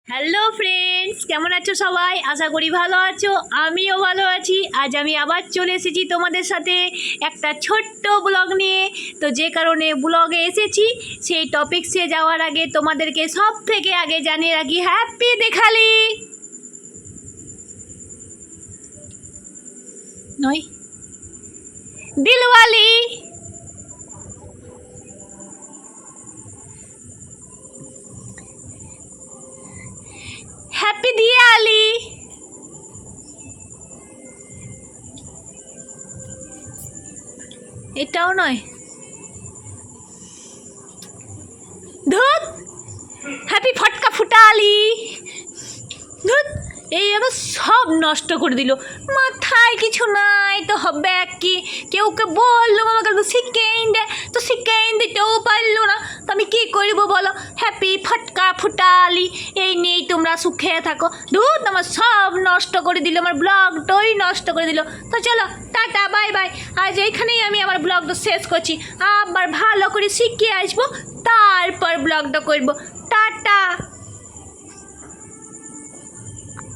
Hello friends, কেমন আছো সবাই? আশা করি ভালো আছো, আমিও ভালো আছি। আজ আমি আবার চলে এসেছি তোমাদের সাথে একটা ছোট্ট ব্লগ নিয়ে। তো যে কারণে ব্লগে এসেছি সেই টপিক্সে যাওয়ার আগে তোমাদেরকে সব থেকে আগে জানিয়ে রাখি হ্যাপি দেখালি নয়, দিলওয়ালি। হ্যাপি দিওয়ালি। এটাও নয়, ধুত, হ্যাপি ফটকা ফুটালি। ধুত, এই আবার সব নষ্ট করে দিল। মাথায় কিছু নাই তো হবে কি? কেউকে বললো আমাকে শিখেই দে, তো শিখেই দিতেও পারলো না। তো আমি কী করবো বলো? হ্যাপি ফটকা ফুটালি এই নিয়েই তোমরা সুখে থাকো। ধুত, আমার সব নষ্ট করে দিল, আমার ব্লগটাই নষ্ট করে দিল। তো চলো, টাটা, বাই বাই। আজ এইখানেই আমি আমার ব্লগটা শেষ করছি। আবার ভালো করে শিখিয়ে আসবো, তারপর ব্লগটা করবো। টাটা।